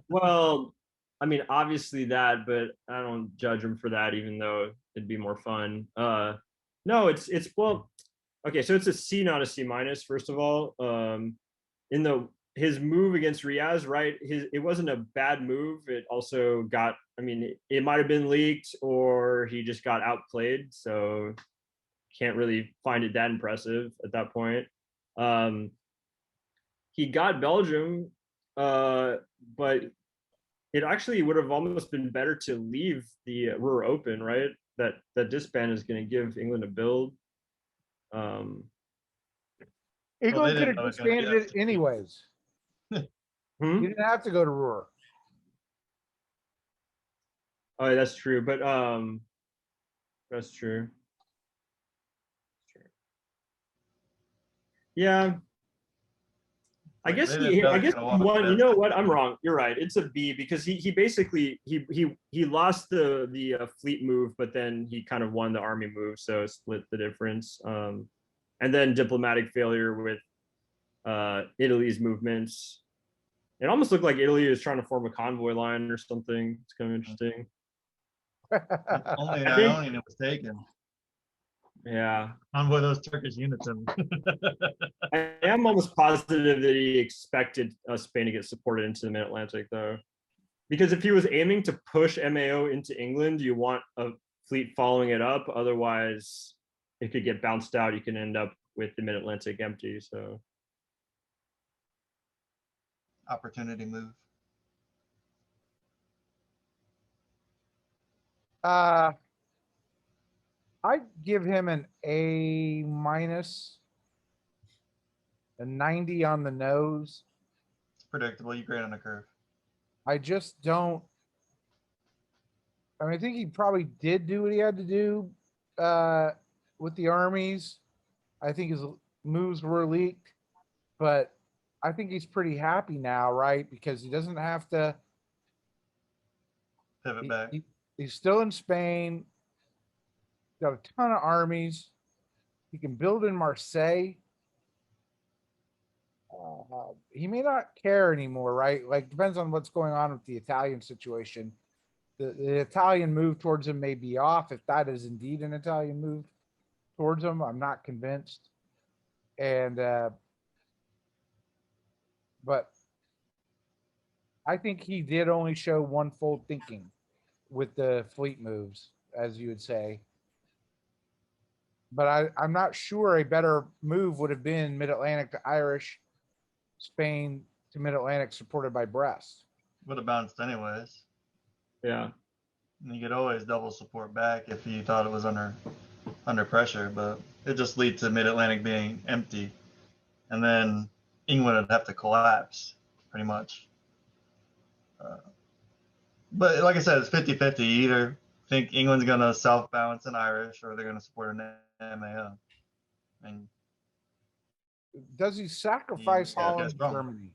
Well, I mean, obviously that, but I don't judge him for that, even though it'd be more fun. No, it's well, okay, so it's a C, not a C minus. First of all, in the his move against Riaz, right? It wasn't a bad move. It also got, I mean, it might have been leaked or he just got outplayed. So can't really find it that impressive at that point. Um, he got Belgium, but it actually would have almost been better to leave the Ruhr open, right? That disband is going to give England a build. England could didn't have know it was gonna be disbanded it that. anyways. Hmm? You didn't have to go to Ruhr. Oh, that's true, but that's true. Yeah, I Like, guess they didn't know I he was guess gonna he walk won. You this. know what? I'm wrong. You're right. It's a B because he basically he lost the fleet move, but then he kind of won the army move, so split the difference. And then diplomatic failure with Italy's movements. It almost looked like Italy was trying to form a convoy line or something. It's kind of interesting. Only I that think, only was taken. yeah, Convoy those Turkish units in. I am almost positive that he expected Spain to get supported into the Mid-Atlantic, though. Because if he was aiming to push MAO into England, you want a fleet following it up. Otherwise, it could get bounced out. You can end up with the Mid-Atlantic empty. So Opportunity move. I'd give him an A minus, a 90 on the nose. It's predictable. You grade on a curve. I just don't. I mean, I think he probably did do what he had to do with the armies. I think his moves were leaked, but I think he's pretty happy now, right? Because he doesn't have to. Pivot back. He's still in Spain. Got a ton of armies. He can build in Marseille. He may not care anymore, right? Like, depends on what's going on with the Italian situation. The Italian move towards him may be off. If that is indeed an Italian move towards him, I'm not convinced. And but I think he did only show one fold thinking with the fleet moves, as you would say. But I'm not sure a better move would have been Mid-Atlantic to Irish, Spain to Mid-Atlantic supported by Brest. Would have bounced anyways. Yeah. And you could always double support back if you thought it was under pressure, but it just leads to Mid-Atlantic being empty. And then England would have to collapse, pretty much. But like I said, it's 50-50. You either think England's going to self-balance an Irish or they're going to support an MAO. And Does he sacrifice Yeah, Holland that's and wrong. Germany?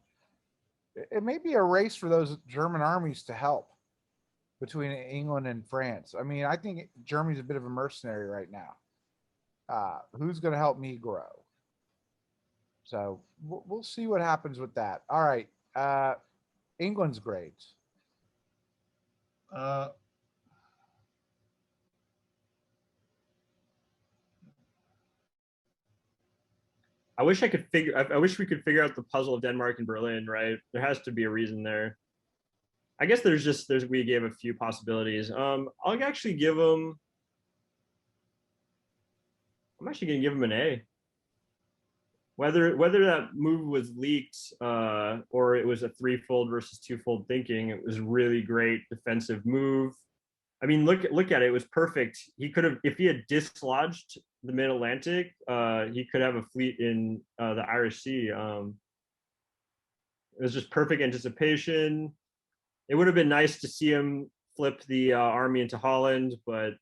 It may be a race for those German armies to help between England and France. I mean, I think Germany's a bit of a mercenary right now. Who's going to help me grow? So we'll see what happens with that. All right. England's grades. I wish I could figure. I wish we could figure out the puzzle of Denmark and Berlin. Right, there has to be a reason there. I guess we gave a few possibilities. I'll actually give them. I'm actually gonna give them an A. Whether that move was leaked or it was a threefold versus twofold thinking, it was really great defensive move. I mean, look at it. It was perfect. He could have, if he had dislodged the Mid-Atlantic, he could have a fleet in the Irish Sea. It was just perfect anticipation. It would have been nice to see him flip the army into Holland, but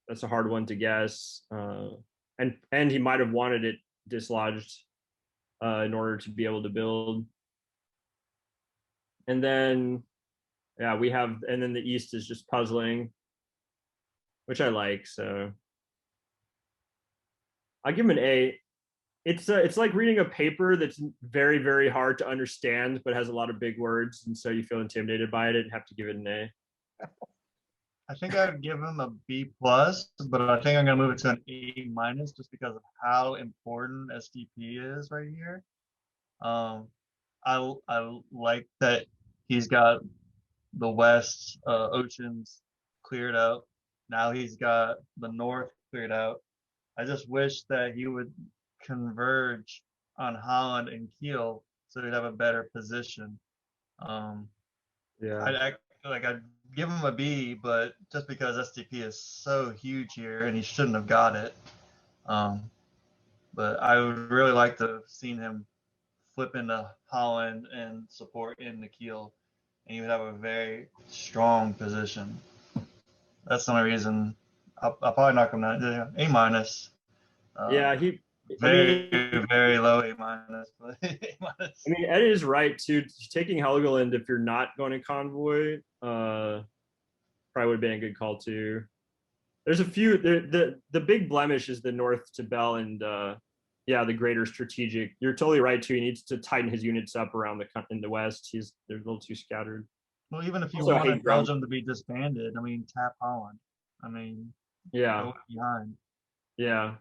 that's a hard one to guess. And he might have wanted it dislodged in order to be able to build. And then, yeah, and then the East is just puzzling, which I like. So I'll give him an A. It's like reading a paper that's very, very hard to understand, but has a lot of big words. And so you feel intimidated by it and have to give it an A. I think I'd give him a B plus, but I think I'm gonna move it to an A minus just because of how important STP is right here. I like that he's got the West oceans cleared out. Now he's got the North cleared out. I just wish that he would converge on Holland and Kiel so he'd have a better position. Yeah. I'd give him a B, but just because STP is so huge here and he shouldn't have got it. But I would really like to have seen him flip into Holland and support in the Kiel, and he would have a very strong position. That's the only reason I'll probably knock him down. A minus. Yeah, very low A minus. A minus. I mean, Ed is right too. Taking Helgoland if you're not going in convoy, probably would have been a good call too. There's a few. The big blemish is the North to Bell and the greater strategic. You're totally right too. He needs to tighten his units up around in the West. They're a little too scattered. Well, even if you Also, wanted Belgium to be disbanded, I mean, tap Holland. I mean, yeah, go behind. Yeah.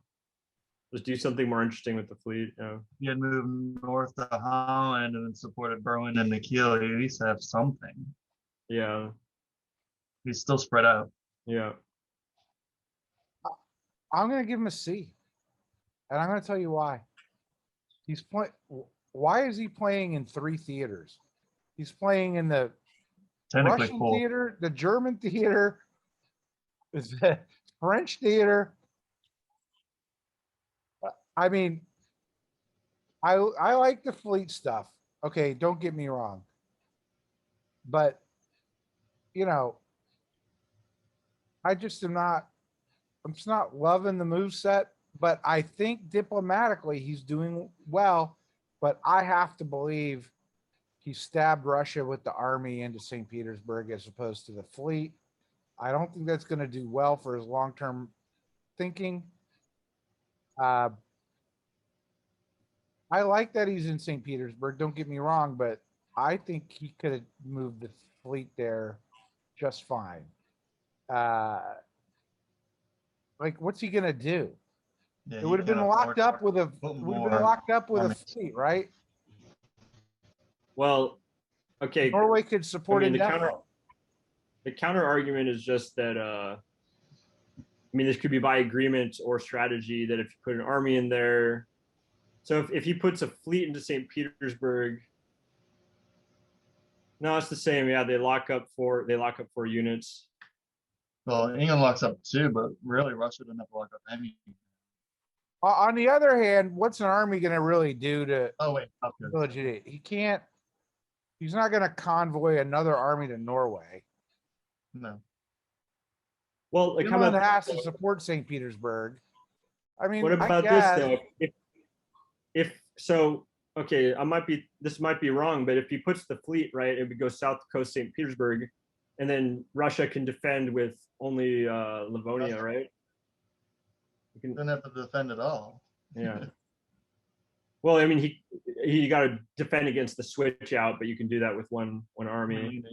Just do something more interesting with the fleet. You had moved north to Holland and then supported Berlin and the Kiel. You at least have something. Yeah. He's still spread out. Yeah. I'm going to give him a C. And I'm going to tell you why. Why is he playing in 3 theaters? He's playing in the Russian theater, the German theater, the French theater. I mean, I like the fleet stuff. Okay, don't get me wrong. But, I just I'm just not loving the move set, but I think diplomatically he's doing well, but I have to believe he stabbed Russia with the army into St. Petersburg as opposed to the fleet. I don't think that's going to do well for his long-term thinking. I like that he's in St. Petersburg. Don't get me wrong, but I think he could have moved the fleet there just fine. What's he gonna do? Yeah, it would have been locked up with a fleet, right? Well, okay. Norway could support the indefinitely. counter argument is just that I mean, this could be by agreement or strategy that if you put an army in there, so if he puts a fleet into St. Petersburg, no, it's the same. Yeah, they lock up 4 units. Well, England locks up 2, but really Russia doesn't have to lock up any. On the other hand, what's an army going to really do to Oh wait, okay. pillage it? He can't. He's not going to convoy another army to Norway. No. Well, like, how Finland about has to support St. Petersburg. I mean, what I about this guess, though? If so, okay, this might be wrong, but if he puts the fleet right, it would go south coast St. Petersburg, and then Russia can defend with only Livonia, right? You can, Doesn't have to defend at all. yeah. Well, I mean, he got to defend against the switch out, but you can do that with one army.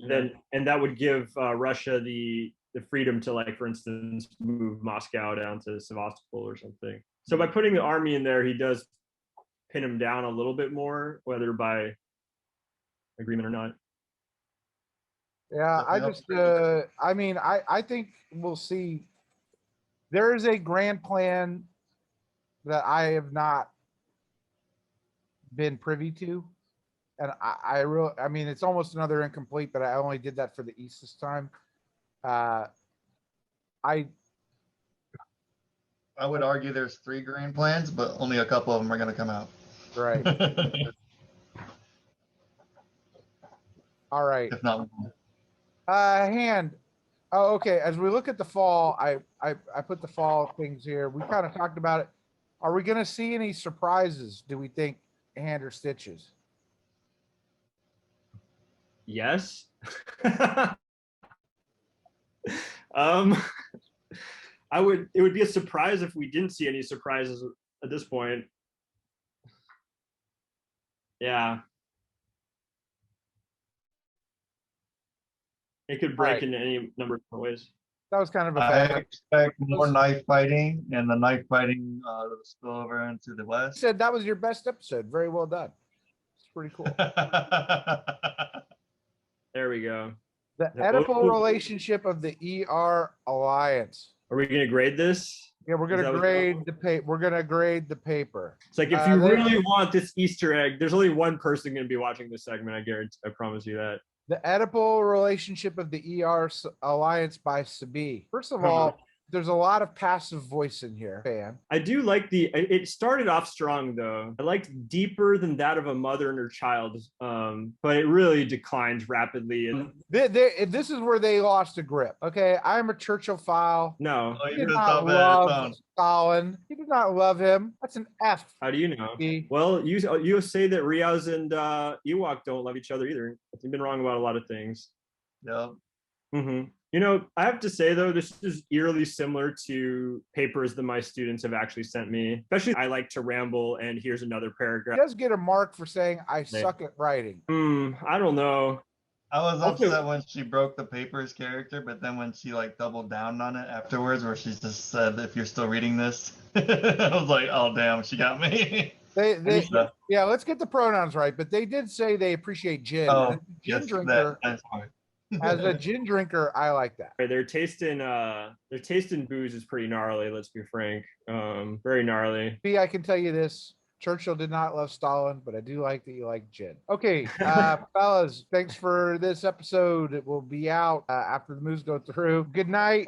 And that would give Russia the freedom to, like, for instance, move Moscow down to Sevastopol or something. So by putting the army in there, he does pin him down a little bit more, whether by agreement or not. yeah, I just, I mean, I think we'll see. There is a grand plan that I have not been privy to. And I mean, it's almost another incomplete, but I only did that for the East this time. I would argue there's 3 grand plans, but only a couple of them are going to come out. Right. All right. If not. Hand. Oh, okay. As we look at the fall, I put the fall things here. We kind of talked about it. Are we going to see any surprises? Do we think, Hand or Stitches? Yes. It would be a surprise if we didn't see any surprises at this point. Yeah. It could break in any number of different ways. That was kind of a I bad. expect more knife fighting, and the knife fighting will spill over into the You west. said that was your best episode. Very well done. It's pretty cool. There we go. The Oedipal relationship of the ER Alliance. Are we going to grade this? Yeah, we're going to grade the paper. We're going to grade the paper. It's like, if you really want this Easter egg, there's only one person going to be watching this segment. I guarantee. I promise you that. The Oedipal relationship of the ER Alliance by Sabi. First of all, there's a lot of passive voice in here, fan. I do like it started off strong though. I liked deeper than that of a mother and her child, but it really declined rapidly. And this is where they lost a grip. Okay, I'm a Churchill-phile. No. He did not love Stalin. He did not love him. That's an F. How do you know? Well, you say that Riaz and Ewok don't love each other either. You've been wrong about a lot of things. Yep. Mm-hmm. You know, I have to say though, this is eerily similar to papers that my students have actually sent me. Especially, I like to ramble, and here's another paragraph. He does get a mark for saying I suck at writing. I don't know. I was upset when she broke the papers character, but then when she like doubled down on it afterwards, where she just said, "If you're still reading this," I was like, "Oh damn, she got me." Yeah, let's get the pronouns right. But they did say they appreciate gin. Oh, gin drinker. That's fine. As a gin drinker, I like that. Their taste in booze is pretty gnarly. Let's be frank, very gnarly. I can tell you this: Churchill did not love Stalin, but I do like that you like gin. Okay, fellas, thanks for this episode. It will be out after the moves go through. Good night.